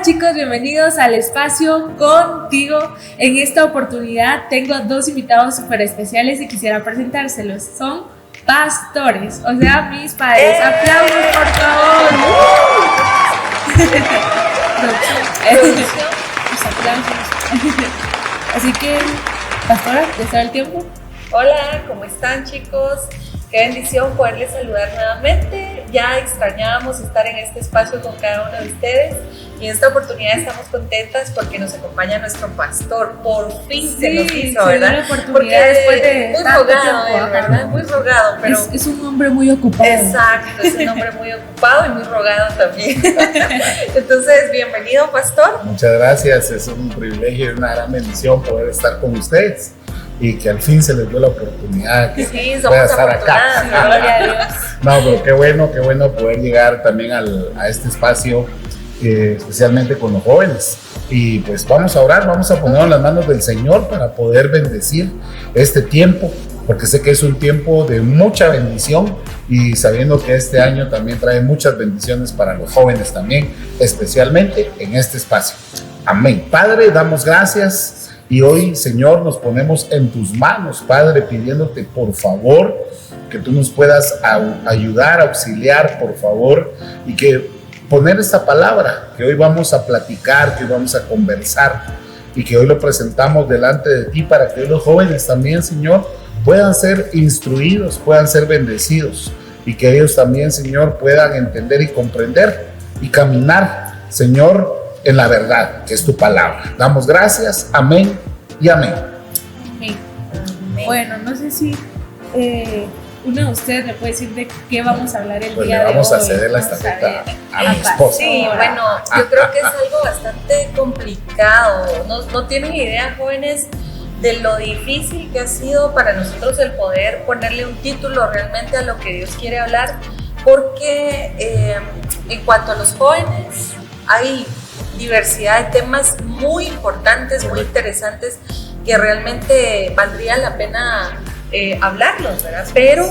Hola chicos, bienvenidos al espacio contigo. En esta oportunidad tengo dos invitados súper especiales y quisiera presentárselos. Son pastores, o sea, mis padres. ¡Aplausos, por favor! Los aplausos. Así que, pastora, ¿ya está el tiempo? Hola, ¿cómo están chicos? Qué bendición poderles saludar nuevamente. Ya extrañábamos estar en este espacio con cada uno de ustedes y en esta oportunidad estamos contentas porque nos acompaña nuestro pastor. Por fin se nos hizo, ¿verdad? Porque después de muy tanto rogado, tiempo, ¿verdad? Muy rogado, pero es un hombre muy ocupado. Exacto, es un hombre muy ocupado y muy rogado también. Entonces, bienvenido, pastor. Muchas gracias, es un privilegio y una gran bendición poder estar con ustedes y que al fin se les dio la oportunidad que pueda estar acá. Gloria a Dios. No, pero qué bueno poder llegar también a este espacio, especialmente con los jóvenes. Y pues vamos a orar, vamos a ponernos en las manos del Señor para poder bendecir este tiempo, porque sé que es un tiempo de mucha bendición y sabiendo que este año también trae muchas bendiciones para los jóvenes también, especialmente en este espacio. Amén. Padre, damos gracias. Y hoy, Señor, nos ponemos en tus manos, Padre, pidiéndote por favor que tú nos puedas ayudar, auxiliar, por favor, y que poner esta palabra que hoy vamos a platicar, que hoy vamos a conversar y que hoy lo presentamos delante de ti para que hoy los jóvenes también, Señor, puedan ser instruidos, puedan ser bendecidos y que ellos también, Señor, puedan entender y comprender y caminar, Señor, en la verdad, que es tu palabra. Damos gracias, amén y amén. Amén. Bueno, no sé si uno de ustedes me puede decir de qué vamos a hablar el día de hoy. Vamos a ceder la estafeta a mi esposa. Sí, bueno, yo creo que es algo bastante complicado. No tienen idea, jóvenes, de lo difícil que ha sido para nosotros el poder ponerle un título realmente a lo que Dios quiere hablar, porque en cuanto a los jóvenes, hay diversidad de temas muy importantes, muy interesantes, que realmente valdría la pena hablarlos, ¿verdad? Pero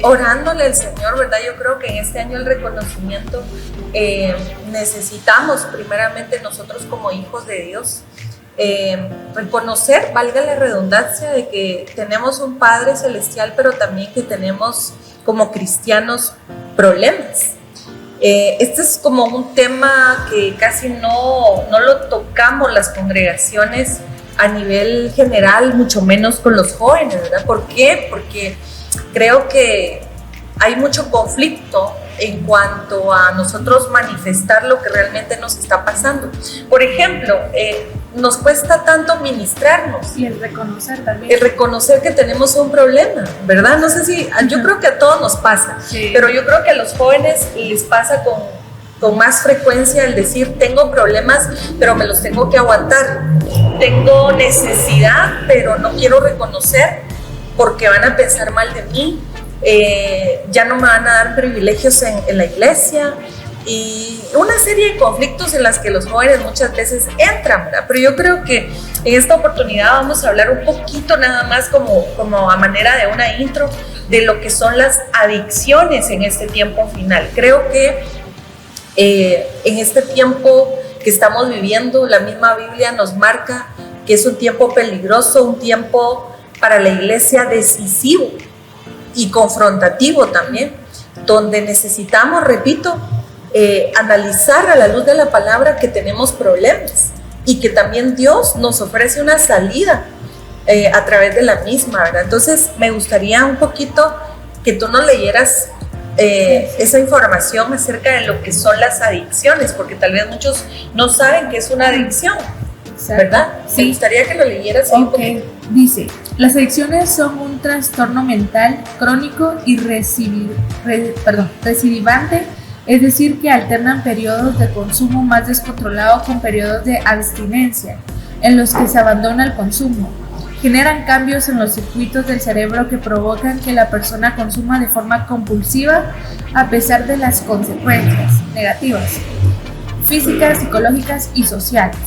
orándole al Señor, ¿verdad? Yo creo que en este año el reconocimiento necesitamos primeramente nosotros como hijos de Dios reconocer, valga la redundancia, de que tenemos un Padre Celestial, pero también que tenemos como cristianos problemas. Este es como un tema que casi no lo tocamos las congregaciones a nivel general, mucho menos con los jóvenes, ¿verdad? ¿Por qué? Porque creo que hay mucho conflicto en cuanto a nosotros manifestar lo que realmente nos está pasando. Por ejemplo, nos cuesta tanto ministrarnos. Y el reconocer también. El reconocer que tenemos un problema, ¿verdad? No sé si, yo creo que a todos nos pasa, sí. Pero yo creo que a los jóvenes les pasa con más frecuencia el decir, tengo problemas, pero me los tengo que aguantar. Tengo necesidad, pero no quiero reconocer porque van a pensar mal de mí. Ya no me van a dar privilegios en la iglesia y una serie de conflictos en las que los jóvenes muchas veces entran, ¿verdad? Pero yo creo que en esta oportunidad vamos a hablar un poquito nada más como a manera de una intro de lo que son las adicciones en este tiempo final. Creo que en este tiempo que estamos viviendo, la misma Biblia nos marca que es un tiempo peligroso, un tiempo para la iglesia decisivo y confrontativo también, donde necesitamos, repito, analizar a la luz de la palabra que tenemos problemas y que también Dios nos ofrece una salida a través de la misma, ¿verdad? Entonces me gustaría un poquito que tú nos leyeras esa información acerca de lo que son las adicciones, porque tal vez muchos no saben qué es una adicción, ¿verdad? Sí. Me gustaría que lo leyeras un poquito. Dice, las adicciones son un trastorno mental crónico y recidivante, es decir, que alternan periodos de consumo más descontrolado con periodos de abstinencia, en los que se abandona el consumo. Generan cambios en los circuitos del cerebro que provocan que la persona consuma de forma compulsiva a pesar de las consecuencias negativas, físicas, psicológicas y sociales.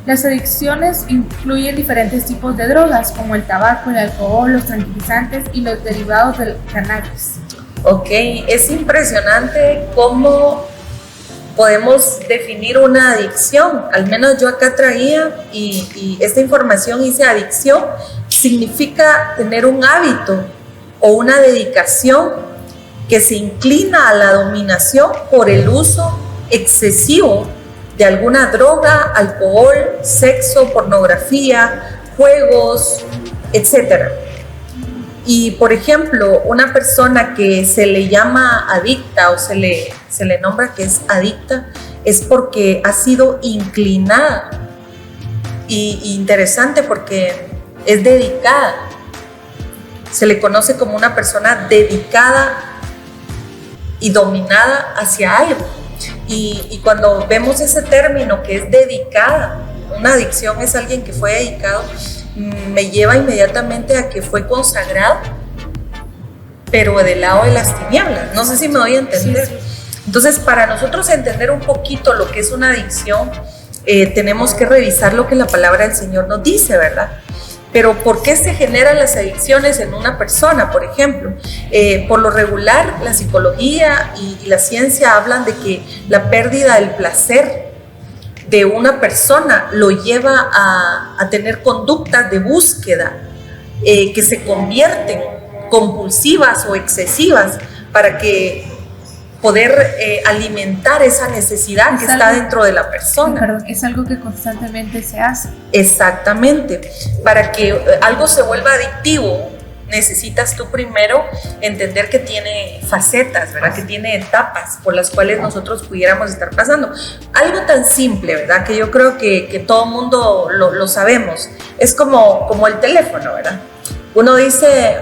Las adicciones incluyen diferentes tipos de drogas como el tabaco, el alcohol, los tranquilizantes y los derivados del cannabis. Ok, es impresionante cómo podemos definir una adicción. Al menos yo acá traía y esta información dice: adicción significa tener un hábito o una dedicación que se inclina a la dominación por el uso excesivo de alguna droga, alcohol, sexo, pornografía, juegos, etc. Y por ejemplo, una persona que se le llama adicta o se le nombra que es adicta, es porque ha sido inclinada. Y interesante, porque es dedicada. Se le conoce como una persona dedicada y dominada hacia algo. Y cuando vemos ese término que es dedicada, una adicción es alguien que fue dedicado, me lleva inmediatamente a que fue consagrado, pero del lado de las tinieblas. No sé si me doy a entender. Sí. Entonces, para nosotros entender un poquito lo que es una adicción, tenemos que revisar lo que la palabra del Señor nos dice, ¿verdad? Pero ¿por qué se generan las adicciones en una persona, por ejemplo? Por lo regular, la psicología y la ciencia hablan de que la pérdida del placer de una persona lo lleva a tener conductas de búsqueda que se convierten compulsivas o excesivas para que poder alimentar esa necesidad que está dentro de la persona. Perdón, es algo que constantemente se hace. Exactamente. Para que algo se vuelva adictivo, necesitas tú primero entender que tiene facetas, ¿verdad? Que tiene etapas por las cuales nosotros pudiéramos estar pasando. Algo tan simple, ¿verdad? Que yo creo que todo mundo lo sabemos. Es como el teléfono, ¿verdad? Uno dice,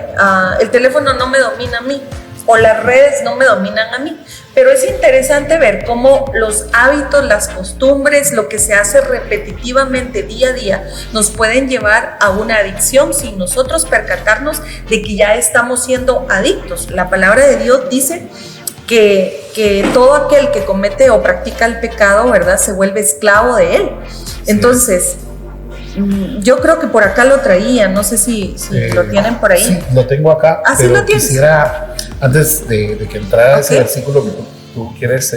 el teléfono no me domina a mí, o las redes no me dominan a mí. Pero es interesante ver cómo los hábitos, las costumbres, lo que se hace repetitivamente día a día, nos pueden llevar a una adicción sin nosotros percatarnos de que ya estamos siendo adictos. La palabra de Dios dice que todo aquel que comete o practica el pecado, ¿verdad?, se vuelve esclavo de él. Entonces, yo creo que por acá lo traía, no sé si lo tienen por ahí. Sí, lo tengo acá. ¿Ah, sí lo tienes? Quisiera, antes de que entrara ese versículo que tú quieres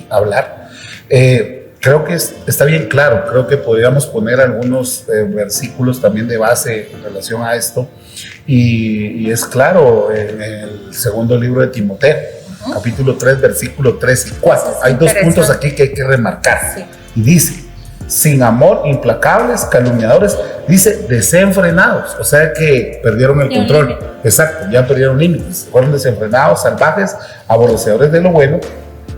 hablar, creo que está bien claro. Creo que podríamos poner algunos versículos también de base en relación a esto. Y es claro, en el segundo libro de Timoteo, capítulo 3, versículos 3 y 4. Hay dos puntos aquí que hay que remarcar. Sí. Y dice: sin amor, implacables, calumniadores, dice desenfrenados, o sea que perdieron el control. Exacto, ya perdieron límites, fueron desenfrenados, salvajes, aborrecedores de lo bueno.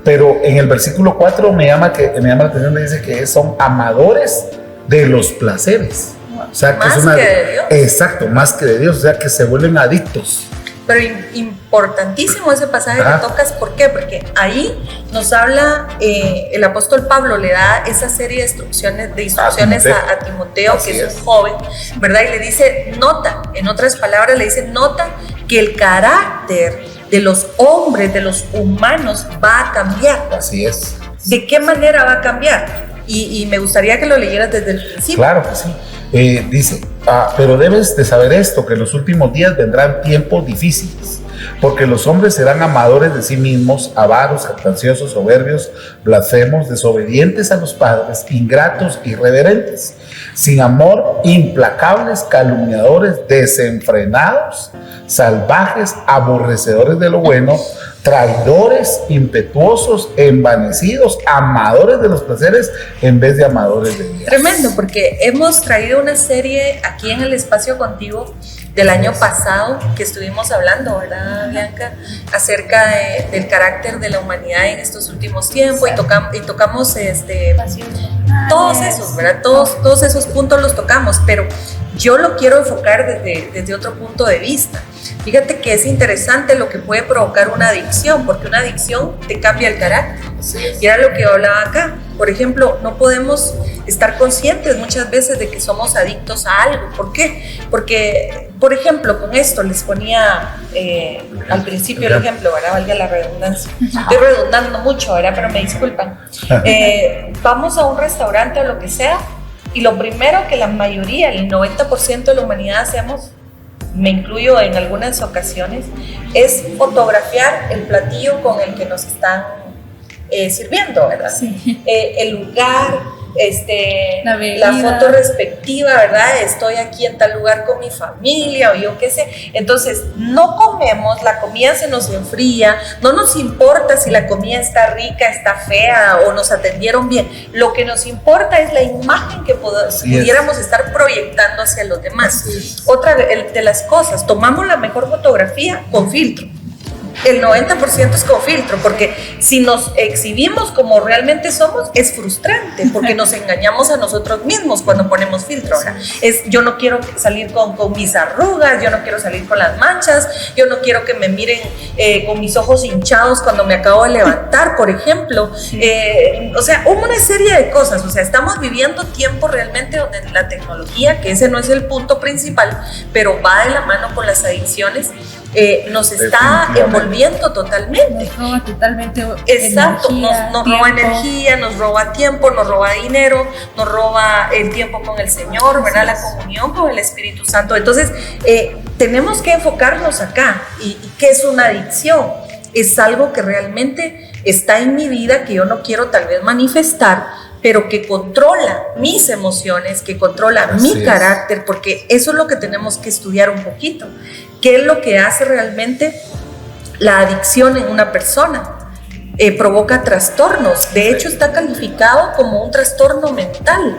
Pero en el versículo 4 me llama la atención, me dice que son amadores de los placeres. O sea, que más es una, que de Dios. Exacto, más que de Dios, o sea que se vuelven adictos. Pero importantísimo ese pasaje que tocas. ¿Por qué? Porque ahí nos habla, el apóstol Pablo le da esa serie de instrucciones a Timoteo, que es un joven, ¿verdad? Y le dice, nota, en otras palabras le dice, nota que el carácter de los hombres, de los humanos, va a cambiar. Así es. ¿De qué manera va a cambiar? Y me gustaría que lo leyeras desde el principio. Claro que sí. Dice, pero debes de saber esto, que en los últimos días vendrán tiempos difíciles, porque los hombres serán amadores de sí mismos, avaros, jactanciosos, soberbios, blasfemos, desobedientes a los padres, ingratos, irreverentes, sin amor, implacables, calumniadores, desenfrenados, salvajes, aborrecedores de lo bueno, traidores, impetuosos, envanecidos, amadores de los placeres en vez de amadores de Dios. Tremendo, porque hemos traído una serie aquí en el Espacio Contigo del año pasado que estuvimos hablando, ¿verdad, Bianca? Acerca del carácter de la humanidad en estos últimos tiempos, y tocamos todos esos, ¿verdad? Todos esos puntos los tocamos, pero yo lo quiero enfocar desde otro punto de vista. Fíjate que es interesante lo que puede provocar una adicción, porque una adicción te cambia el carácter. Y era lo que yo hablaba acá. Por ejemplo, no podemos estar conscientes muchas veces de que somos adictos a algo. ¿Por qué? Porque, por ejemplo, con esto les ponía al principio el ejemplo, ¿verdad? Valga la redundancia. Estoy redundando mucho, ¿verdad? Pero me disculpan. Vamos a un restaurante o lo que sea, y lo primero que la mayoría, el 90% de la humanidad hacemos, me incluyo en algunas ocasiones, es fotografiar el platillo con el que nos están sirviendo, ¿verdad? Sí. El lugar, la foto respectiva, ¿verdad? Estoy aquí en tal lugar con mi familia o yo qué sé. Entonces, no comemos, la comida se nos enfría, no nos importa si la comida está rica, está fea o nos atendieron bien. Lo que nos importa es la imagen que pudiéramos estar proyectando hacia los demás. Otra de las cosas, tomamos la mejor fotografía con filtro. El 90% es con filtro, porque si nos exhibimos como realmente somos, es frustrante, porque nos engañamos a nosotros mismos cuando ponemos filtro. ¿Verdad? Yo no quiero salir con mis arrugas, yo no quiero salir con las manchas, yo no quiero que me miren con mis ojos hinchados cuando me acabo de levantar, por ejemplo. O sea, una serie de cosas. O sea, estamos viviendo tiempo realmente donde la tecnología, que ese no es el punto principal, pero va de la mano con las adicciones, nos está envolviendo totalmente. Nos roba totalmente. Exacto, energía, nos roba energía, nos roba tiempo, nos roba dinero, nos roba el tiempo con el Señor, ¿verdad? La comunión con el Espíritu Santo. Entonces, tenemos que enfocarnos acá. ¿Y qué es una adicción? Es algo que realmente está en mi vida, que yo no quiero tal vez manifestar, pero que controla mis emociones, que controla mi carácter, porque eso es lo que tenemos que estudiar un poquito. ¿Qué es lo que hace realmente la adicción en una persona? Provoca trastornos. De hecho, está calificado como un trastorno mental.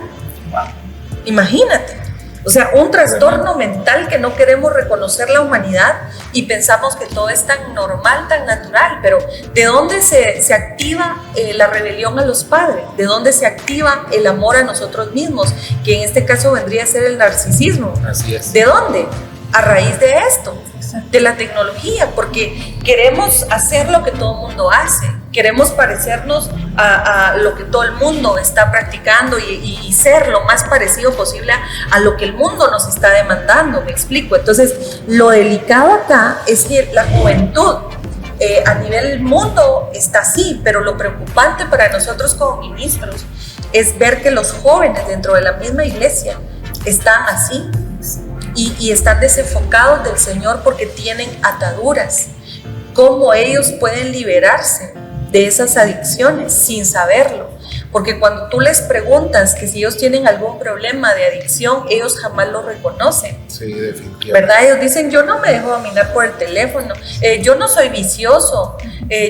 Imagínate. O sea, un trastorno mental que no queremos reconocer la humanidad y pensamos que todo es tan normal, tan natural. Pero ¿de dónde se activa la rebelión a los padres? ¿De dónde se activa el amor a nosotros mismos? Que en este caso vendría a ser el narcisismo. Así es. ¿De dónde? A raíz de esto, de la tecnología, porque queremos hacer lo que todo el mundo hace, queremos parecernos a lo que todo el mundo está practicando y ser lo más parecido posible a lo que el mundo nos está demandando, me explico. Entonces, lo delicado acá es que la juventud a nivel mundo está así, pero lo preocupante para nosotros como ministros es ver que los jóvenes dentro de la misma iglesia están así. Y están desenfocados del Señor porque tienen ataduras. ¿Cómo ellos pueden liberarse de esas adicciones sin saberlo? Porque cuando tú les preguntas que si ellos tienen algún problema de adicción, ellos jamás lo reconocen. Sí, definitivamente. ¿Verdad? Ellos dicen, yo no me dejo dominar por el teléfono, yo no soy vicioso,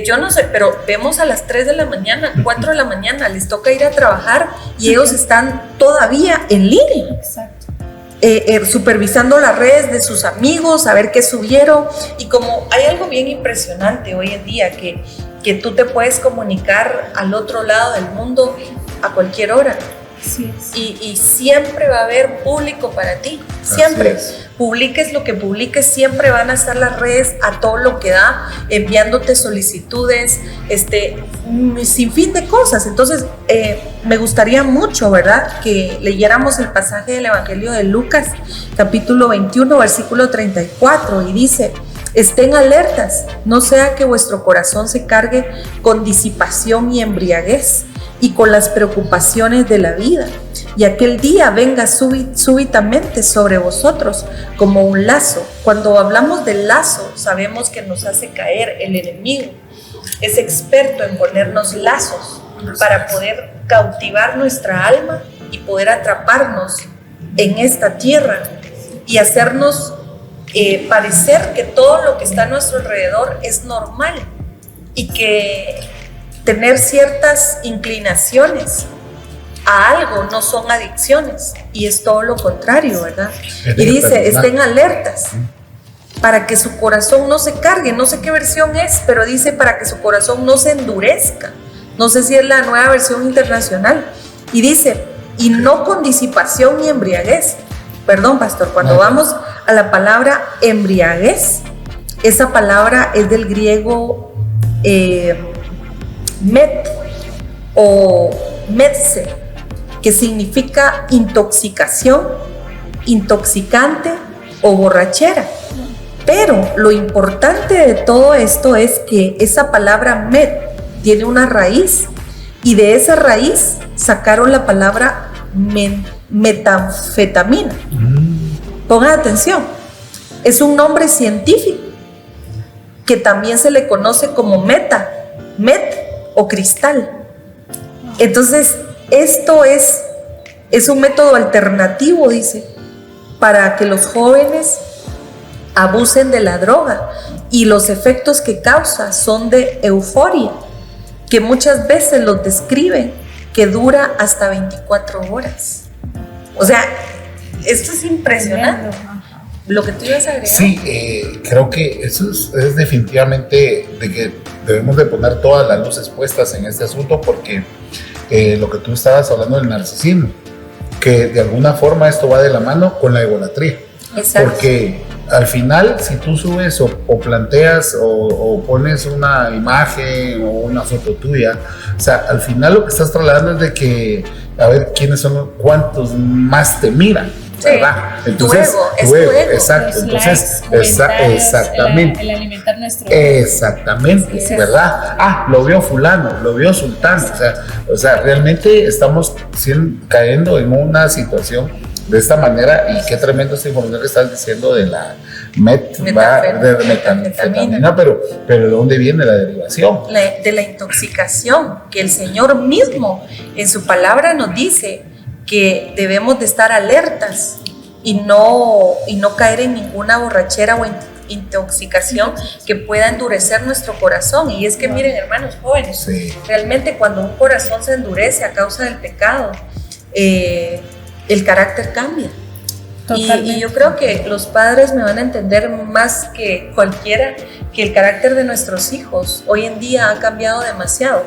yo no soy, pero vemos a las 3 de la mañana, 4 de la mañana, les toca ir a trabajar y ellos están todavía en línea. Exacto. Supervisando las redes de sus amigos, a ver qué subieron. Y como hay algo bien impresionante hoy en día, que tú te puedes comunicar al otro lado del mundo a cualquier hora. Sí es. Y siempre va a haber público para ti, siempre. Publiques lo que publiques, siempre van a estar las redes a todo lo que da, enviándote solicitudes, sin fin de cosas. Entonces, me gustaría mucho, ¿verdad?, que leyéramos el pasaje del Evangelio de Lucas, capítulo 21, versículo 34, y dice: estén alertas, no sea que vuestro corazón se cargue con disipación y embriaguez y con las preocupaciones de la vida, y aquel día venga súbitamente sobre vosotros como un lazo. Cuando hablamos del lazo, sabemos que nos hace caer el enemigo. Es experto en ponernos lazos para poder cautivar nuestra alma y poder atraparnos en esta tierra y hacernos parecer que todo lo que está a nuestro alrededor es normal y que tener ciertas inclinaciones a algo no son adicciones, y es todo lo contrario, ¿verdad? Y dice, estén alertas para que su corazón no se cargue. No sé qué versión es, pero dice para que su corazón no se endurezca. No sé si es la Nueva Versión Internacional. Y dice, y no con disipación ni embriaguez. Perdón, pastor, cuando vamos a la palabra embriaguez, esa palabra es del griego met o metse, que significa intoxicación, intoxicante o borrachera. Pero lo importante de todo esto es que esa palabra met tiene una raíz, y de esa raíz sacaron la palabra metanfetamina. Pongan atención, es un nombre científico que también se le conoce como met o cristal. Entonces, esto es un método alternativo, dice, para que los jóvenes abusen de la droga, y los efectos que causa son de euforia, que muchas veces los describen que dura hasta 24 horas. O sea, esto es impresionante. Lo que tú ibas a agregar. Sí, creo que eso es definitivamente de que debemos de poner todas las luces puestas en este asunto, porque lo que tú estabas hablando del narcisismo, que de alguna forma esto va de la mano con la egolatría. Exacto. Porque al final, si tú subes o planteas o pones una imagen o una foto tuya, o sea, al final lo que estás trasladando es de que, a ver, quiénes son, cuántos más te miran, ¿verdad? Sí. Entonces, tu ego. Exacto. Entonces, exactamente. El alimentar nuestro exactamente, sí, ¿verdad? Lo vio fulano, lo vio sultán. O sea, realmente estamos cayendo en una situación de esta manera, y qué tremendo esta información que estás diciendo de la metanfetamina, pero ¿de dónde viene la derivación? De la intoxicación, que el Señor mismo en su palabra nos dice que debemos de estar alertas y no caer en ninguna borrachera o intoxicación que pueda endurecer nuestro corazón. Y es que miren, hermanos jóvenes, sí, realmente cuando un corazón se endurece a causa del pecado, el carácter cambia. Y yo creo que los padres me van a entender más que cualquiera que el carácter de nuestros hijos hoy en día ha cambiado demasiado.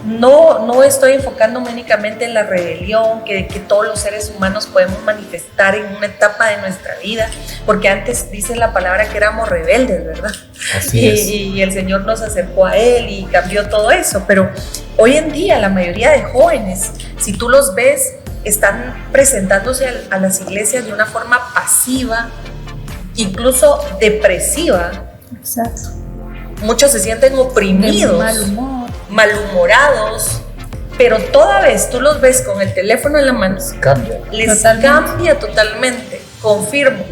No estoy enfocándome únicamente en la rebelión que todos los seres humanos podemos manifestar en una etapa de nuestra vida, porque antes dice la palabra que éramos rebeldes, ¿verdad? Así es. Y el Señor nos acercó a Él y cambió todo eso. Pero hoy en día la mayoría de jóvenes, si tú los ves, están presentándose a las iglesias de una forma pasiva, incluso depresiva. Exacto. Muchos se sienten oprimidos, mal humor, malhumorados, pero toda vez tú los ves con el teléfono en la mano, les cambia totalmente. Confirmo.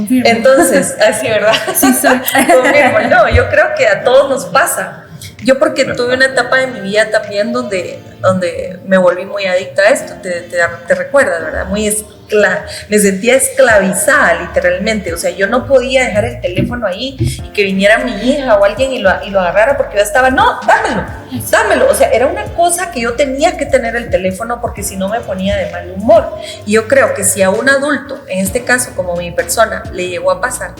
Entonces, así, ¿verdad? Sí, soy. Confirmo. No, yo creo que a todos nos pasa. Yo porque tuve una etapa de mi vida también donde me volví muy adicta a esto, te recuerdas, ¿verdad? Me sentía esclavizada literalmente, o sea, yo no podía dejar el teléfono ahí y que viniera mi hija o alguien y lo agarrara, porque yo estaba, no, dámelo, o sea, era una cosa que yo tenía que tener el teléfono porque si no me ponía de mal humor. Y yo creo que si a un adulto, en este caso como mi persona, le llegó a pasar,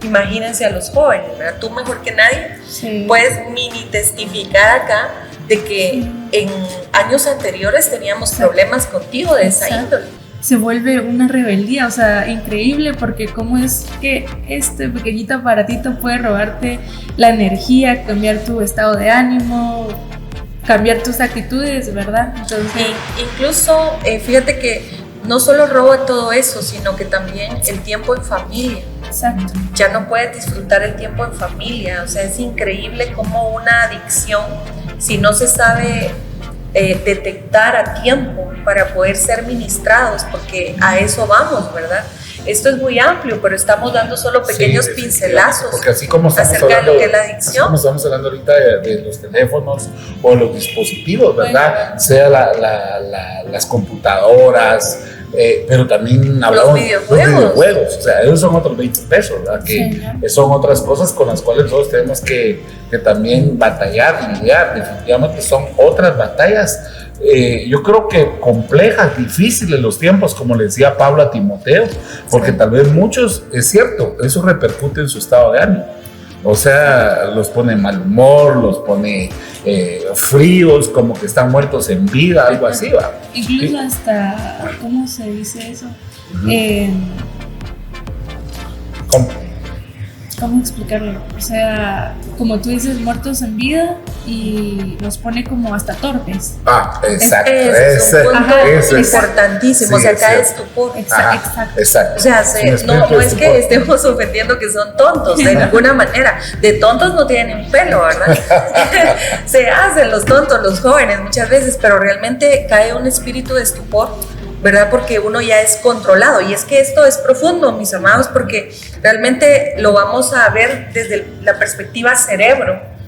imagínense a los jóvenes, ¿verdad? Tú mejor que nadie puedes mini testificar acá de que en años anteriores teníamos problemas contigo de esa índole. Se vuelve una rebeldía, o sea, increíble, porque cómo es que este pequeñito aparatito puede robarte la energía, cambiar tu estado de ánimo, cambiar tus actitudes, ¿verdad? Entonces, incluso, fíjate que no solo roba todo eso, sino que también el tiempo en familia. Exacto. Ya no puedes disfrutar el tiempo en familia, o sea, es increíble cómo una adicción, si no se sabe detectar a tiempo para poder ser ministrados, porque a eso vamos, ¿verdad? Esto es muy amplio, pero estamos dando solo pequeños pincelazos, porque así como estamos acerca hablando, de lo que es la adicción. como estamos hablando ahorita de los teléfonos o los dispositivos, ¿verdad? Sea las computadoras, pero también hablamos de los videojuegos, o sea, esos son otros 20 pesos, ¿verdad? Que son otras cosas con las cuales nosotros tenemos que también batallar, lidiar. Definitivamente son otras batallas, yo creo que complejas, difíciles los tiempos, como le decía Pablo a Timoteo, porque tal vez muchos, es cierto, eso repercute en su estado de ánimo. O sea, los pone mal humor, los pone fríos, como que están muertos en vida, algo así, ¿va? Incluso hasta, ¿cómo se dice eso? ¿Cómo explicarlo? O sea, como tú dices, muertos en vida, y los pone como hasta torpes. Exacto. Es un punto importantísimo, o sea, cae estupor. Exacto. O sea, no es que estemos ofendiendo que son tontos, de ninguna manera. De tontos no tienen un pelo, ¿verdad? Se hacen los tontos, los jóvenes, muchas veces, pero realmente cae un espíritu de estupor, ¿verdad? Porque uno ya es controlado. Y es que esto es profundo, mis amados, porque realmente lo vamos a ver desde la perspectiva cerebro.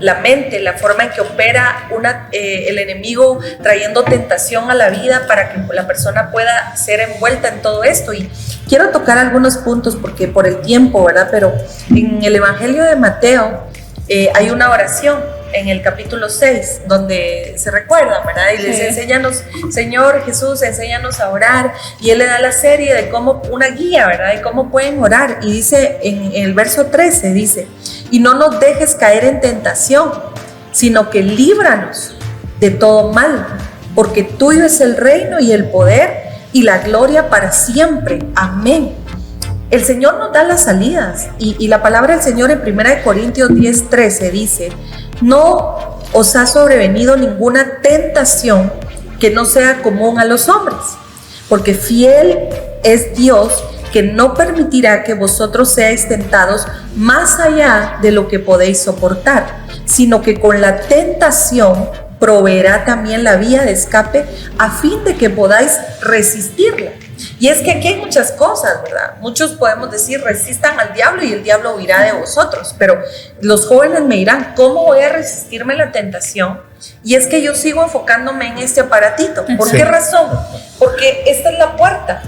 la mente, la forma en que opera el enemigo trayendo tentación a la vida para que la persona pueda ser envuelta en todo esto. Y quiero tocar algunos puntos porque por el tiempo, ¿verdad? Pero en el Evangelio de Mateo hay una oración en el capítulo 6 donde se recuerdan, ¿verdad? Y les enséñanos, Señor Jesús, enséñanos a orar, y Él le da la serie de cómo, una guía, ¿verdad? De cómo pueden orar, y dice en el verso 13, dice: y no nos dejes caer en tentación, sino que líbranos de todo mal, porque tuyo es el reino y el poder y la gloria para siempre. Amén. El Señor nos da las salidas, y la palabra del Señor en 1 Corintios 10:13 dice: no os ha sobrevenido ninguna tentación que no sea común a los hombres, porque fiel es Dios, que no permitirá que vosotros seáis tentados más allá de lo que podéis soportar, sino que con la tentación proveerá también la vía de escape a fin de que podáis resistirla. Y es que aquí hay muchas cosas, ¿verdad? Muchos podemos decir: resistan al diablo y el diablo huirá de vosotros, pero los jóvenes me dirán: ¿cómo voy a resistirme la tentación? Y es que yo sigo enfocándome en este aparatito. ¿Por qué razón? Porque esta es la puerta.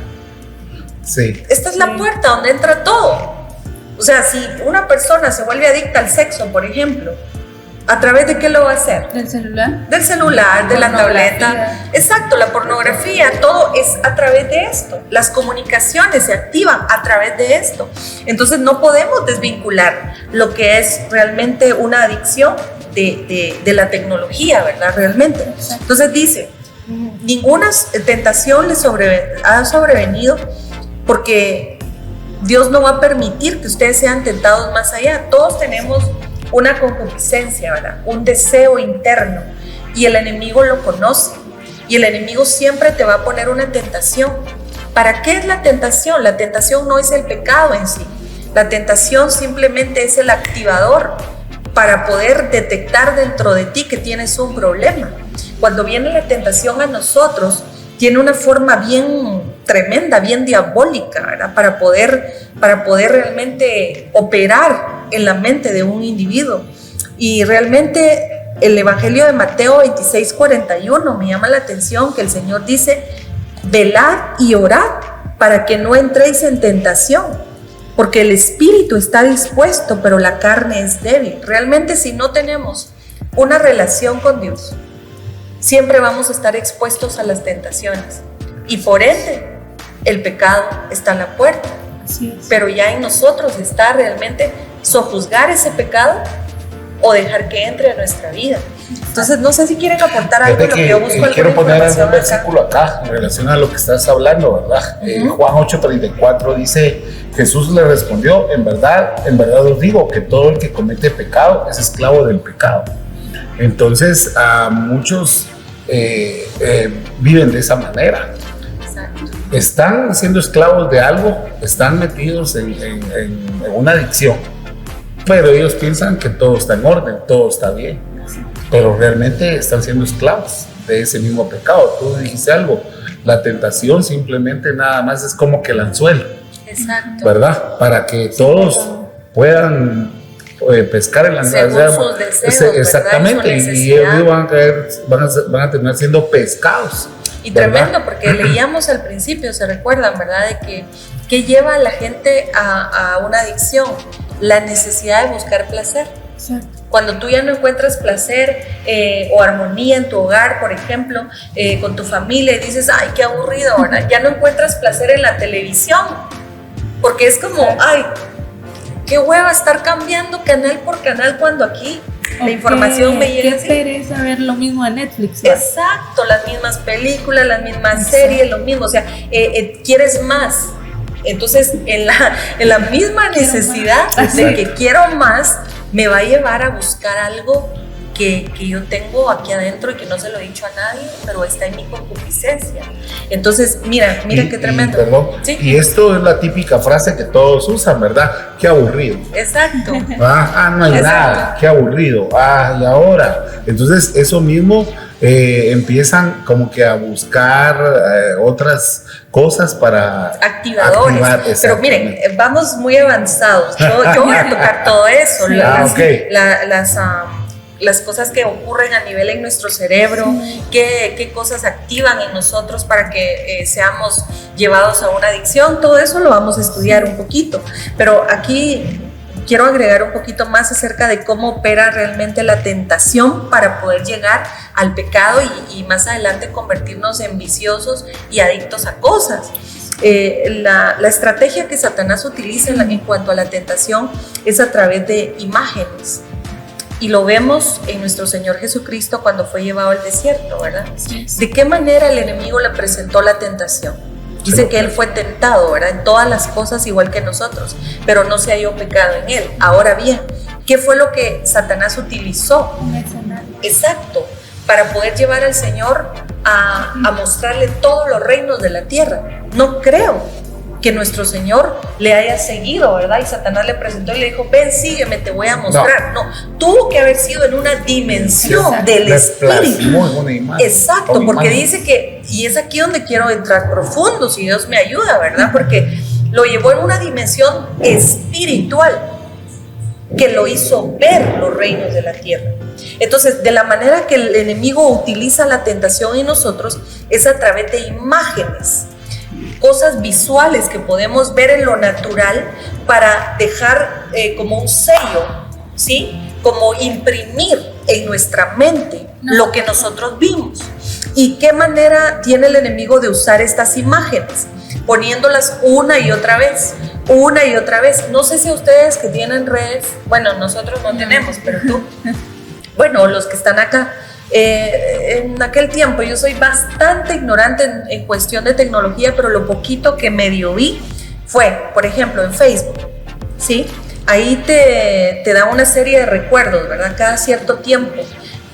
Sí. Esta es la puerta donde entra todo. O sea, si una persona se vuelve adicta al sexo, por ejemplo, ¿a través de qué lo va a hacer? ¿Del celular? Del celular, de la tableta. Exacto, la pornografía, todo es a través de esto. Las comunicaciones se activan a través de esto. Entonces no podemos desvincular lo que es realmente una adicción de la tecnología, ¿verdad? Realmente. Entonces dice: ninguna tentación les ha sobrevenido, porque Dios no va a permitir que ustedes sean tentados más allá. Todos tenemos una concupiscencia, ¿verdad? Un deseo interno, y el enemigo lo conoce, y el enemigo siempre te va a poner una tentación. ¿Para qué es la tentación? La tentación no es el pecado en sí, la tentación simplemente es el activador para poder detectar dentro de ti que tienes un problema. Cuando viene la tentación a nosotros, tiene una forma bien tremenda, bien diabólica, ¿verdad? Para poder realmente operar en la mente de un individuo. Y realmente el Evangelio de Mateo 26:41 me llama la atención, que el Señor dice: velad y orad para que no entréis en tentación, porque el espíritu está dispuesto, pero la carne es débil. Realmente, si no tenemos una relación con Dios, siempre vamos a estar expuestos a las tentaciones, y por ende el pecado está a la puerta. Así es. Pero ya en nosotros está realmente sojuzgar ese pecado o dejar que entre a nuestra vida. Entonces no sé si quieren aportar algo en lo que yo busco. Quiero poner un versículo acá en relación a lo que estás hablando, ¿verdad? Juan 8:34 dice: Jesús le respondió: en verdad os digo que todo el que comete pecado es esclavo del pecado. Entonces muchos viven de esa manera. Exacto. Están siendo esclavos de algo, están metidos en una adicción, pero ellos piensan que todo está en orden, todo está bien, pero realmente están siendo esclavos de ese mismo pecado. Tú dijiste algo: la tentación simplemente nada más es como que el anzuelo. Exacto. ¿Verdad? Para que todos puedan pescar el anzuelo. Según sus deseos, exactamente, y ellos van a terminar siendo pescados. Y tremendo, porque leíamos al principio, se recuerdan, ¿verdad? De que lleva a la gente a una adicción: la necesidad de buscar placer. Exacto. Cuando tú ya no encuentras placer o armonía en tu hogar, por ejemplo, con tu familia, y dices: ay, qué aburrido, ¿verdad? Ya no encuentras placer en la televisión, porque es como: ay, qué hueva estar cambiando canal por canal cuando aquí la información me llega. Qué pereza ver lo mismo en Netflix, ¿verdad? Exacto, las mismas películas, las mismas series, lo mismo, o sea, quieres más. Entonces, en la misma necesidad de que quiero más, me va a llevar a buscar algo que yo tengo aquí adentro y que no se lo he dicho a nadie, pero está en mi concupiscencia. Entonces, mira qué tremendo. ¿Sí? Y esto es la típica frase que todos usan, ¿verdad? Qué aburrido. Exacto. No hay nada, qué aburrido. Y ahora. Entonces, eso mismo empiezan como que a buscar otras cosas para activadores. Pero miren, vamos muy avanzados. Yo voy a tocar todo eso. las cosas que ocurren a nivel en nuestro cerebro, qué cosas activan en nosotros para que seamos llevados a una adicción. Todo eso lo vamos a estudiar un poquito, pero aquí quiero agregar un poquito más acerca de cómo opera realmente la tentación para poder llegar al pecado y más adelante convertirnos en viciosos y adictos a cosas. La estrategia que Satanás utiliza en cuanto a la tentación es a través de imágenes. Y lo vemos en nuestro Señor Jesucristo cuando fue llevado al desierto, ¿verdad? Sí. ¿De qué manera el enemigo le presentó la tentación? Dice que él fue tentado, ¿verdad? En todas las cosas igual que nosotros, pero no se halló pecado en él. Ahora bien, ¿qué fue lo que Satanás utilizó? Exacto, para poder llevar al Señor a mostrarle todos los reinos de la tierra. No creo que nuestro Señor le haya seguido, ¿verdad? Y Satanás le presentó y le dijo, ven, sígueme, te voy a mostrar. No, tuvo que haber sido en una dimensión del espíritu. Exacto, porque dice que, y es aquí donde quiero entrar profundo, si Dios me ayuda, ¿verdad? Porque lo llevó en una dimensión espiritual que lo hizo ver los reinos de la tierra. Entonces, de la manera que el enemigo utiliza la tentación en nosotros es a través de imágenes, cosas visuales que podemos ver en lo natural para dejar como un sello, ¿sí? Como imprimir en nuestra mente lo que nosotros vimos. ¿Y qué manera tiene el enemigo de usar estas imágenes? Poniéndolas una y otra vez. No sé si ustedes que tienen redes, bueno, nosotros no tenemos, pero tú, bueno, los que están acá, en aquel tiempo yo soy bastante ignorante en cuestión de tecnología, pero lo poquito que medio vi fue, por ejemplo, en Facebook, ¿sí? Ahí te da una serie de recuerdos, ¿verdad? Cada cierto tiempo.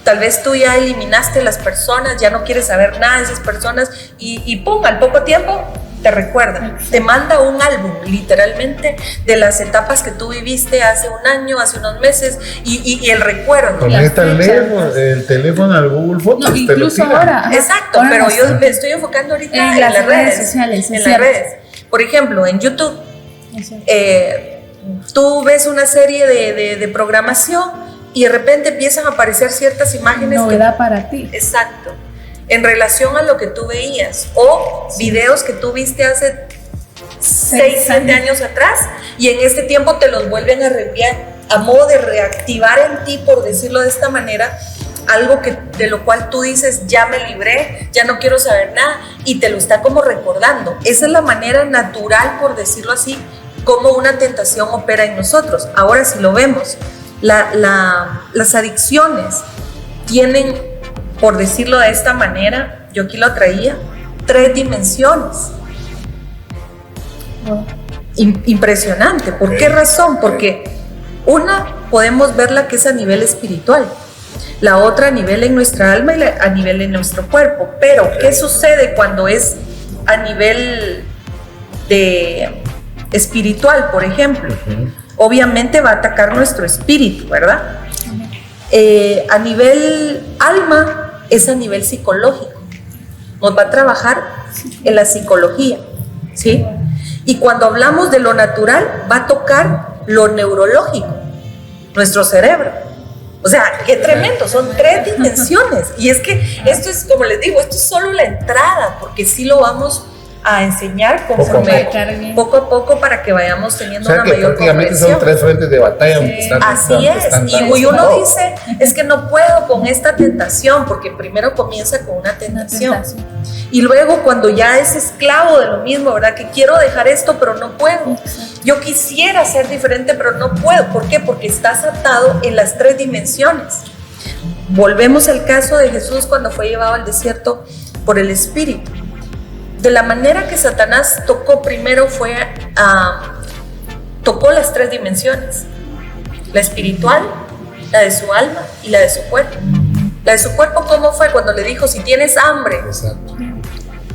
Tal vez tú ya eliminaste las personas, ya no quieres saber nada de esas personas y ¡pum! Al poco tiempo te recuerda, te manda un álbum literalmente de las etapas que tú viviste hace un año, hace unos meses y el recuerdo. Conecta el teléfono al Google Fotos. No, incluso ahora. Exacto, ahora pero yo me estoy enfocando ahorita en las redes sociales. En las redes. Por ejemplo, en YouTube, tú ves una serie de programación y de repente empiezan a aparecer ciertas imágenes. Novedad para ti. Exacto. En relación a lo que tú veías o videos que tú viste hace 6, 7 años atrás y en este tiempo te los vuelven a reenviar a modo de reactivar en ti, por decirlo de esta manera, algo de lo cual tú dices, ya me libré, ya no quiero saber nada, y te lo está como recordando. Esa es la manera natural, por decirlo así, como una tentación opera en nosotros. Ahora, si lo vemos, las adicciones tienen, por decirlo de esta manera, yo aquí lo traía, 3 dimensiones. Impresionante. ¿Por qué razón? Porque una podemos verla que es a nivel espiritual, la otra a nivel en nuestra alma y a nivel en nuestro cuerpo. Pero, ¿qué sucede cuando es a nivel de espiritual, por ejemplo? Obviamente va a atacar nuestro espíritu, ¿verdad? A nivel alma es a nivel psicológico, nos va a trabajar en la psicología, ¿sí? Y cuando hablamos de lo natural, va a tocar lo neurológico, nuestro cerebro. O sea, qué tremendo, son 3 dimensiones. Y es que esto es, como les digo, esto es solo la entrada, porque sí lo vamos a enseñar conforme poco a poco para que vayamos teniendo una mayor comprensión. Prácticamente son 3 frentes de batalla. Así es, y uno dice, es que no puedo con esta tentación, porque primero comienza con una tentación. Y luego cuando ya es esclavo de lo mismo, ¿verdad? Que quiero dejar esto, pero no puedo. Yo quisiera ser diferente, pero no puedo. ¿Por qué? Porque estás atado en las 3 dimensiones. Volvemos al caso de Jesús cuando fue llevado al desierto por el Espíritu. De la manera que Satanás tocó primero fue, tocó las 3 dimensiones, la espiritual, la de su alma y la de su cuerpo. La de su cuerpo, ¿cómo fue? Cuando le dijo, si tienes hambre. Exacto.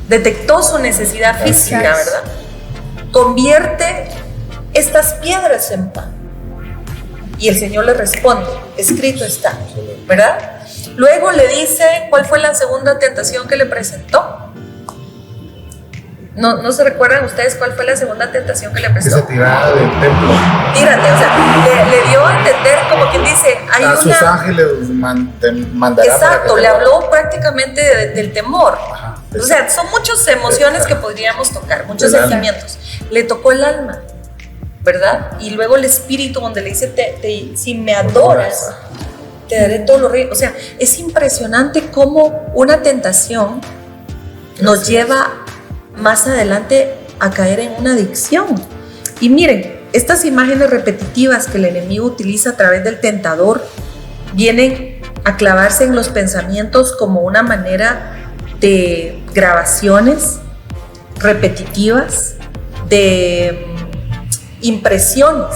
Detectó su necesidad física, ¿verdad? Convierte estas piedras en pan. Y el Señor le responde, escrito está, ¿verdad? Luego le dice, ¿cuál fue la segunda tentación que le presentó? ¿No se recuerdan ustedes cuál fue la segunda tentación que le prestó? Esa tirada del templo. Tírate, o sea, le dio a entender, como quien dice, hay a una... sus ángeles te mandará. Exacto, le habló prácticamente del temor. Ajá, o sea, son muchas emociones que podríamos tocar, muchos sentimientos. Le tocó el alma, ¿verdad? Y luego el espíritu, donde le dice, si me adoras, te daré todo lo rico. O sea, es impresionante cómo una tentación nos lleva más adelante a caer en una adicción. Y miren, estas imágenes repetitivas que el enemigo utiliza a través del tentador vienen a clavarse en los pensamientos como una manera de grabaciones repetitivas, de impresiones,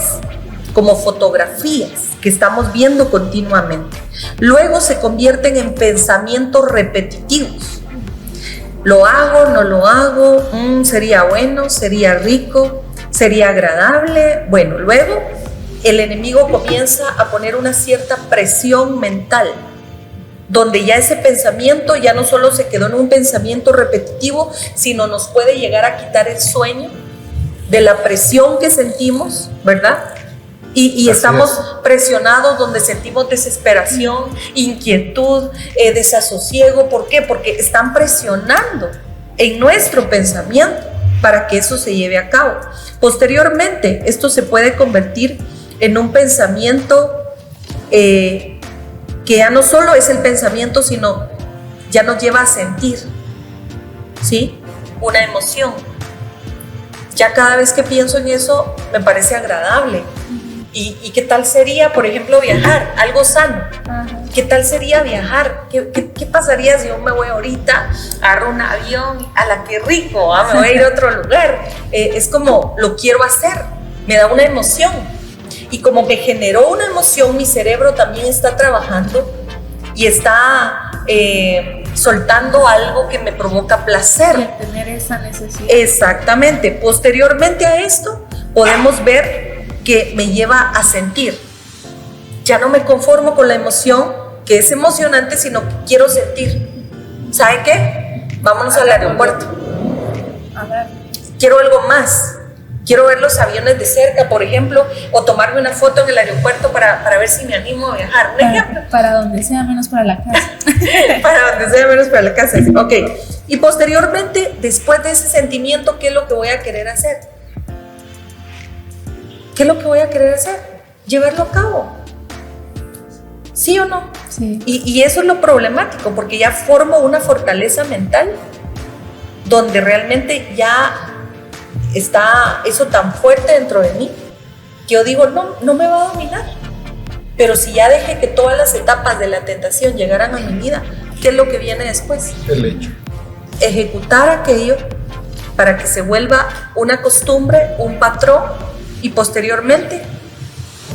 como fotografías que estamos viendo continuamente. Luego se convierten en pensamientos repetitivos. ¿Lo hago? ¿No lo hago? ¿Sería bueno? ¿Sería rico? ¿Sería agradable? Bueno, luego el enemigo comienza a poner una cierta presión mental, donde ya ese pensamiento ya no solo se quedó en un pensamiento repetitivo, sino nos puede llegar a quitar el sueño de la presión que sentimos, ¿verdad? Y estamos presionados, donde sentimos desesperación, inquietud, desasosiego. ¿Por qué? Porque están presionando en nuestro pensamiento para que eso se lleve a cabo. Posteriormente, esto se puede convertir en un pensamiento que ya no solo es el pensamiento, sino ya nos lleva a sentir, ¿sí? Una emoción. Ya cada vez que pienso en eso, me parece agradable. ¿Y qué tal sería, por ejemplo, viajar? Algo sano. ¿Qué tal sería viajar? ¿Qué pasaría si yo me voy ahorita, agarro un avión, a la que rico, me voy a ir a otro lugar? Es como, lo quiero hacer, me da una emoción. Y como me generó una emoción, mi cerebro también está trabajando y está soltando algo que me provoca placer. Y tener esa necesidad. Exactamente. Posteriormente a esto, podemos ver que me lleva a sentir. Ya no me conformo con la emoción, que es emocionante, sino que quiero sentir. ¿Saben qué? Vámonos al aeropuerto. Quiero algo más. Quiero ver los aviones de cerca, por ejemplo, o tomarme una foto en el aeropuerto para ver si me animo a viajar. Un ejemplo. Para donde sea, menos para la casa. Para donde sea, menos para la casa. Ok. Y posteriormente, después de ese sentimiento, ¿qué es lo que voy a querer hacer? ¿Qué es lo que voy a querer hacer? Llevarlo a cabo. ¿Sí o no? Sí. Y eso es lo problemático, porque ya formo una fortaleza mental donde realmente ya está eso tan fuerte dentro de mí que yo digo, no me va a dominar. Pero si ya dejé que todas las etapas de la tentación llegaran a mi vida, ¿qué es lo que viene después? El hecho. Ejecutar aquello para que se vuelva una costumbre, un patrón y posteriormente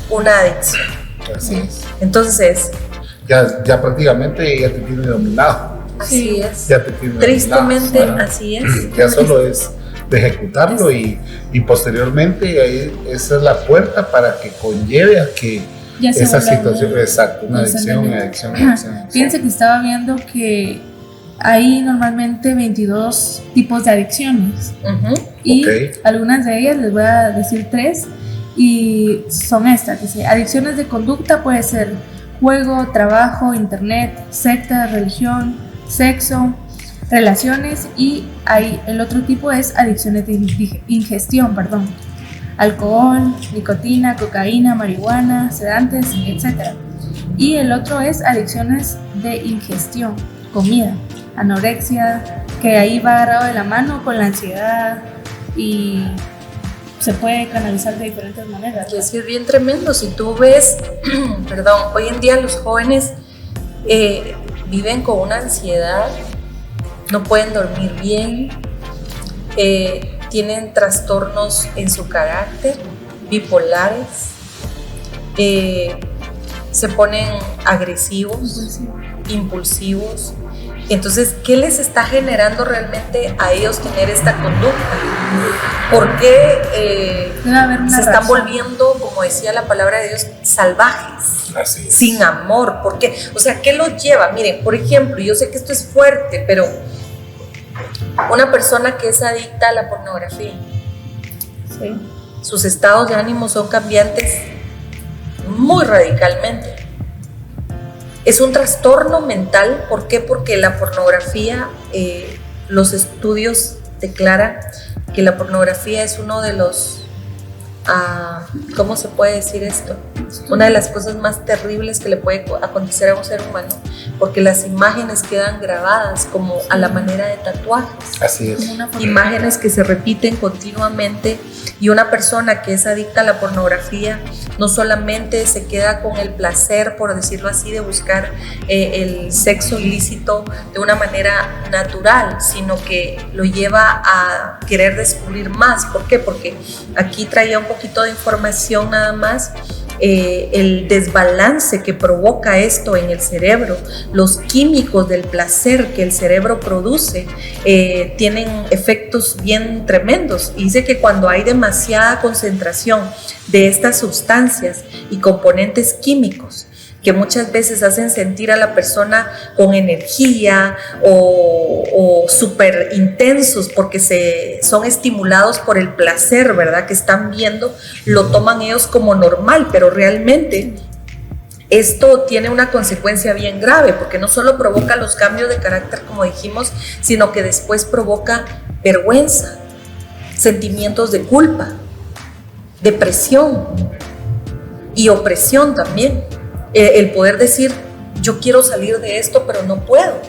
una adicción. Así es. Entonces, ya prácticamente ya te tiene dominado. Así es. Ya te tiene tristemente dominado, así es. Ya solo es de ejecutarlo y posteriormente ahí, esa es la puerta para que conlleve a que esa situación, exacto, una adicción. Fíjense que estaba viendo que hay normalmente 22 tipos de adicciones. Y algunas de ellas, les voy a decir 3, y son estas. Dice, adicciones de conducta puede ser juego, trabajo, internet, secta, religión, sexo, relaciones, y hay el otro tipo es adicciones de ingestión, alcohol, nicotina, cocaína, marihuana, sedantes, etc. Y el otro es adicciones de ingestión, comida, anorexia, que ahí va agarrado de la mano con la ansiedad y se puede canalizar de diferentes maneras. Es que es bien tremendo. Si tú ves, hoy en día los jóvenes viven con una ansiedad, no pueden dormir bien, tienen trastornos en su carácter, bipolares, se ponen agresivos, impulsivos. Entonces, ¿qué les está generando realmente a ellos tener esta conducta? ¿Por qué se están volviendo, como decía la palabra de Dios, salvajes, sin amor? ¿Por qué? O sea, ¿qué los lleva? Miren, por ejemplo, yo sé que esto es fuerte, pero Una persona que es adicta a la pornografía. Sí. Sus estados de ánimo son cambiantes muy radicalmente. Es un trastorno mental. ¿Por qué? Porque la pornografía, los estudios declaran que la pornografía es uno de los, ¿cómo se puede decir esto? Una de las cosas más terribles que le puede acontecer a un ser humano, porque las imágenes quedan grabadas como a la manera de tatuajes. Así es. Imágenes que se repiten continuamente, y una persona que es adicta a la pornografía no solamente se queda con el placer, por decirlo así, de buscar el sexo ilícito de una manera natural, sino que lo lleva a querer descubrir más. ¿Por qué? Porque aquí traía un poquito de información nada más. El desbalance que provoca esto en el cerebro, los químicos del placer que el cerebro produce, tienen efectos bien tremendos. Y dice que cuando hay demasiada concentración de estas sustancias y componentes químicos que muchas veces hacen sentir a la persona con energía o súper intensos porque son estimulados por el placer, ¿verdad?, que están viendo, lo toman ellos como normal, pero realmente esto tiene una consecuencia bien grave, porque no solo provoca los cambios de carácter, como dijimos, sino que después provoca vergüenza, sentimientos de culpa, depresión y opresión también. El poder decir, yo quiero salir de esto, pero no puedo,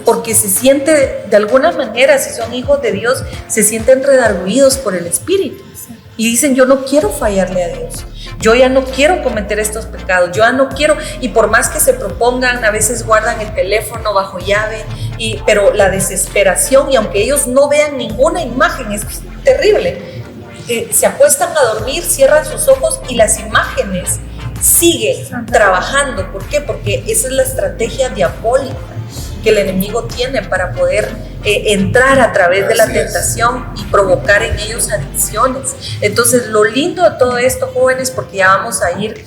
porque se siente, de alguna manera, si son hijos de Dios, se sienten redarguidos por el Espíritu y dicen, yo no quiero fallarle a Dios, yo ya no quiero cometer estos pecados, yo ya no quiero, y por más que se propongan, a veces guardan el teléfono bajo llave, pero la desesperación, y aunque ellos no vean ninguna imagen, es terrible, se acuestan a dormir, cierran sus ojos y las imágenes siguen trabajando. ¿Por qué? Porque esa es la estrategia diabólica que el enemigo tiene para poder entrar a través de la tentación y provocar en ellos adicciones. Entonces, lo lindo de todo esto, jóvenes, porque ya vamos a ir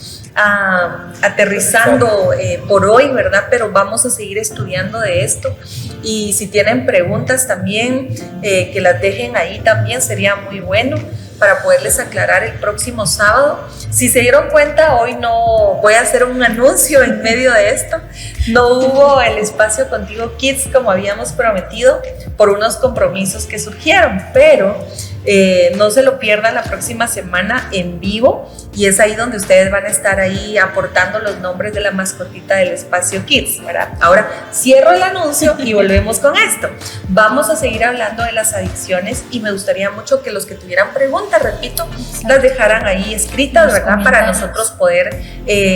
aterrizando por hoy, ¿verdad? Pero vamos a seguir estudiando de esto, y si tienen preguntas también, que las dejen ahí también, sería muy bueno para poderles aclarar el próximo sábado. Si se dieron cuenta, hoy no voy a hacer un anuncio en medio de esto. No hubo el espacio Contigo Kids como habíamos prometido por unos compromisos que surgieron, pero no se lo pierdan la próxima semana en vivo, y es ahí donde ustedes van a estar ahí aportando los nombres de la mascotita del espacio Kids, ¿verdad? Ahora cierro el anuncio y volvemos con esto. Vamos a seguir hablando de las adicciones, y me gustaría mucho que los que tuvieran preguntas, repito, las dejaran ahí escritas, ¿verdad? Para nosotros poder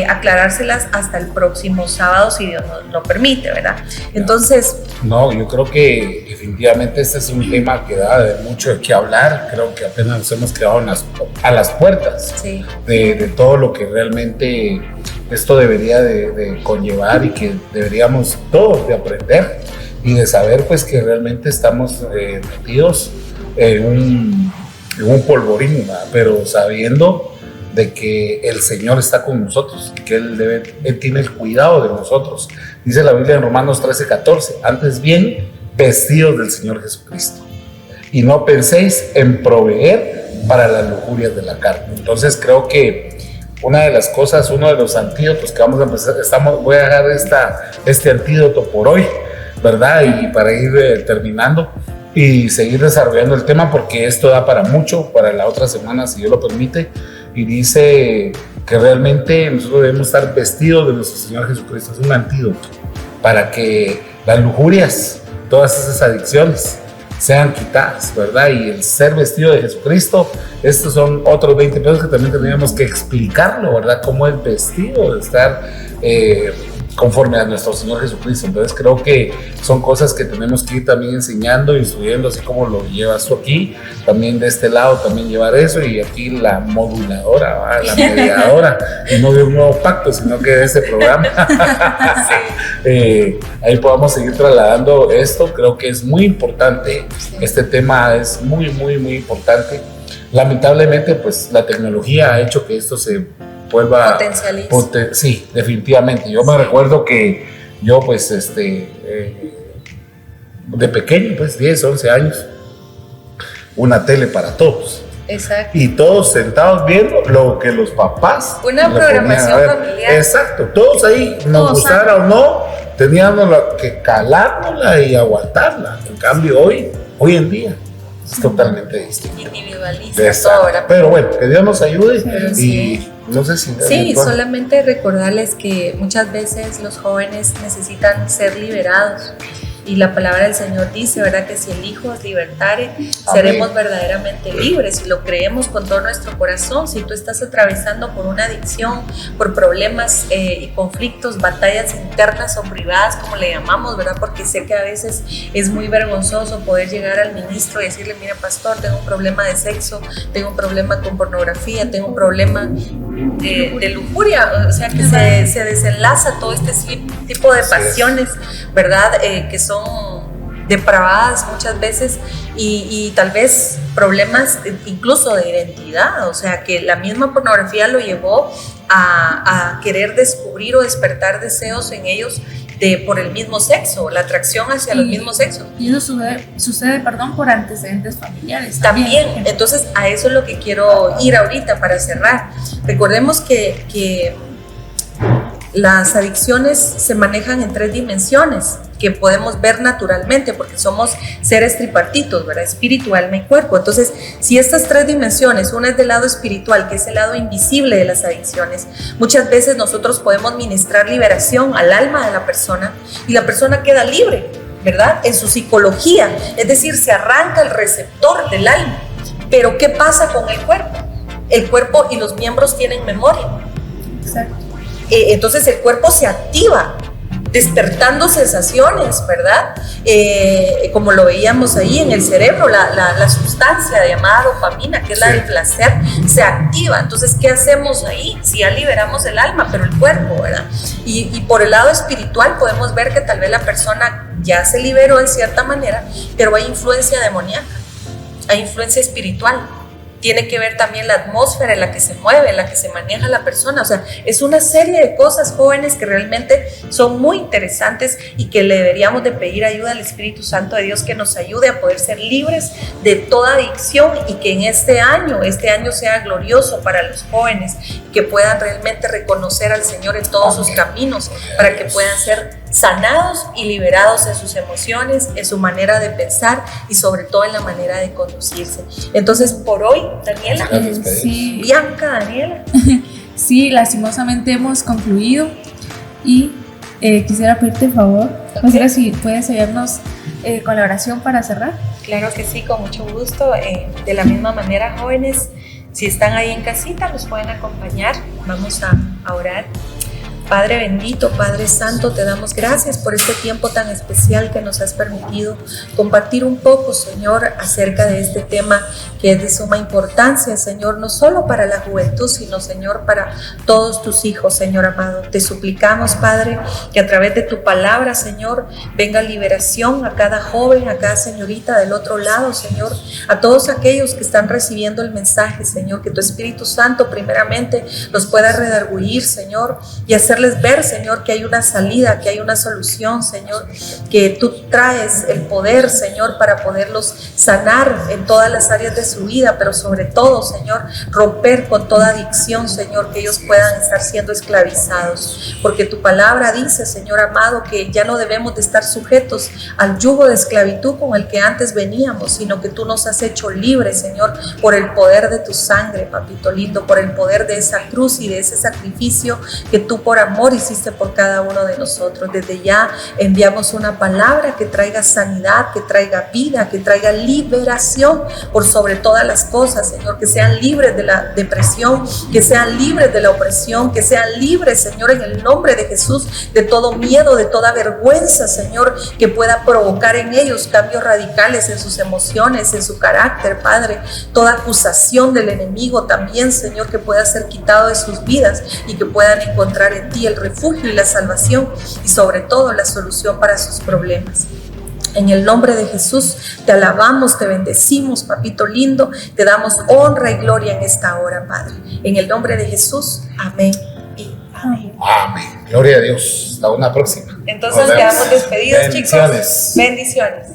aclarárselas hasta el próximo sábado, si Dios nos lo permite, ¿verdad? Entonces... No, yo creo que definitivamente este es un tema que da mucho de qué hablar. Creo que apenas nos hemos quedado a las puertas, sí, de todo lo que realmente esto debería de conllevar, y que deberíamos todos de aprender y de saber, pues, que realmente estamos metidos en un polvorín, ¿verdad? Pero sabiendo de que el Señor está con nosotros, que Él tiene el cuidado de nosotros. Dice la Biblia en Romanos 13:14, antes bien, vestidos del Señor Jesucristo, y no penséis en proveer para las lujurias de la carne. Entonces creo que una de las cosas, uno de los antídotos que vamos a empezar, voy a dejar este antídoto por hoy, ¿verdad? Y para ir terminando y seguir desarrollando el tema, porque esto da para mucho, para la otra semana, si Dios lo permite. Y dice que realmente nosotros debemos estar vestidos de nuestro Señor Jesucristo. Es un antídoto para que las lujurias, todas esas adicciones, sean quitadas, ¿verdad? Y el ser vestido de Jesucristo, estos son otros 20 pesos que también tendríamos que explicarlo, ¿verdad? Cómo es vestido de estar conforme a nuestro Señor Jesucristo. Entonces creo que son cosas que tenemos que ir también enseñando y instruyendo, así como lo llevas tú aquí, también de este lado también llevar eso, y aquí la moduladora, ¿verdad? La mediadora, y no de un nuevo pacto, sino que de este programa. Ahí podamos seguir trasladando esto. Creo que es muy importante, este tema es muy, muy, muy importante. Lamentablemente, pues la tecnología ha hecho que esto se vuelva sí, definitivamente. Yo me recuerdo que yo, pues, de pequeño, pues 10, 11 años, una tele para todos. Exacto. Y todos sentados viendo lo que los papás. Una programación familiar. Exacto, todos ahí, nos gustara o no, teníamos que calárnosla y aguantarla. En cambio, hoy en día, es totalmente distinto. Individualista, todo, ¿verdad? Pero bueno, que Dios nos ayude y no sé si... Sí, solamente recordarles que muchas veces los jóvenes necesitan ser liberados. Y la palabra del Señor dice, ¿verdad? Que si el Hijo os libertare, seremos verdaderamente libres. Y lo creemos con todo nuestro corazón. Si tú estás atravesando por una adicción, por problemas y conflictos, batallas internas o privadas, como le llamamos, ¿verdad? Porque sé que a veces es muy vergonzoso poder llegar al ministro y decirle, mira, pastor, tengo un problema de sexo, tengo un problema con pornografía, tengo un problema de lujuria. O sea, que se desenlaza todo este tipo de pasiones, ¿verdad? Que son depravadas muchas veces y tal vez problemas incluso de identidad, o sea que la misma pornografía lo llevó a querer descubrir o despertar deseos en ellos por el mismo sexo, la atracción hacia el mismo sexo. Y eso sucede, por antecedentes familiares. También, entonces a eso es lo que quiero ir ahorita para cerrar. Recordemos que las adicciones se manejan en 3 dimensiones que podemos ver naturalmente porque somos seres tripartitos, ¿verdad? Espíritu, alma y cuerpo. Entonces, si estas 3 dimensiones, una es del lado espiritual, que es el lado invisible de las adicciones, muchas veces nosotros podemos ministrar liberación al alma de la persona y la persona queda libre, ¿verdad? En su psicología, es decir, se arranca el receptor del alma. Pero ¿qué pasa con el cuerpo? El cuerpo y los miembros tienen memoria. Exacto. Entonces el cuerpo se activa, despertando sensaciones, ¿verdad? Como lo veíamos ahí en el cerebro, la sustancia llamada dopamina, que es la del placer, se activa. Entonces, ¿qué hacemos ahí? Si ya liberamos el alma, pero el cuerpo, ¿verdad? Y por el lado espiritual podemos ver que tal vez la persona ya se liberó en cierta manera, pero hay influencia demoníaca, hay influencia espiritual. Tiene que ver también la atmósfera en la que se mueve, en la que se maneja la persona. O sea, es una serie de cosas, jóvenes, que realmente son muy interesantes y que le deberíamos de pedir ayuda al Espíritu Santo de Dios que nos ayude a poder ser libres de toda adicción y que en este año sea glorioso para los jóvenes, que puedan realmente reconocer al Señor en todos sus caminos para que puedan ser sanados y liberados en sus emociones, en su manera de pensar y sobre todo en la manera de conducirse. Entonces, por hoy, Daniela, sí. Bianca, Daniela. Sí, lastimosamente hemos concluido y quisiera pedirte el favor, José, si puedes ayudarnos con la oración para cerrar. Claro que sí, con mucho gusto. De la misma manera, jóvenes, si están ahí en casita, nos pueden acompañar. Vamos a orar. Padre bendito, Padre santo, te damos gracias por este tiempo tan especial que nos has permitido compartir un poco, Señor, acerca de este tema que es de suma importancia, Señor, no solo para la juventud, sino, Señor, para todos tus hijos, Señor amado. Te suplicamos, Padre, que a través de tu palabra, Señor, venga liberación a cada joven, a cada señorita del otro lado, Señor, a todos aquellos que están recibiendo el mensaje, Señor, que tu Espíritu Santo primeramente los pueda redarguir, Señor, y hacerles ver, Señor, que hay una salida, que hay una solución, Señor, que tú traes el poder, Señor, para poderlos sanar en todas las áreas de su vida, pero sobre todo, Señor, romper con toda adicción, Señor, que ellos puedan estar siendo esclavizados, porque tu palabra dice, Señor amado, que ya no debemos de estar sujetos al yugo de esclavitud con el que antes veníamos, sino que tú nos has hecho libres, Señor, por el poder de tu sangre, papito lindo, por el poder de esa cruz y de ese sacrificio que tú por amor hiciste por cada uno de nosotros. Desde ya enviamos una palabra que traiga sanidad, que traiga vida, que traiga liberación por sobre todas las cosas, Señor, que sean libres de la depresión, que sean libres de la opresión, que sean libres, Señor, en el nombre de Jesús, de todo miedo, de toda vergüenza, Señor, que pueda provocar en ellos cambios radicales en sus emociones, en su carácter, Padre. Toda acusación del enemigo también, Señor, que pueda ser quitado de sus vidas y que puedan encontrar en ti el refugio y la salvación y sobre todo la solución para sus problemas. En el nombre de Jesús te alabamos, te bendecimos, papito lindo, te damos honra y gloria en esta hora, Padre. En el nombre de Jesús, amén y amén. Amén. Gloria a Dios. Hasta una próxima. Entonces Nos vemos. quedamos despedidos, Bendiciones. chicos. Bendiciones.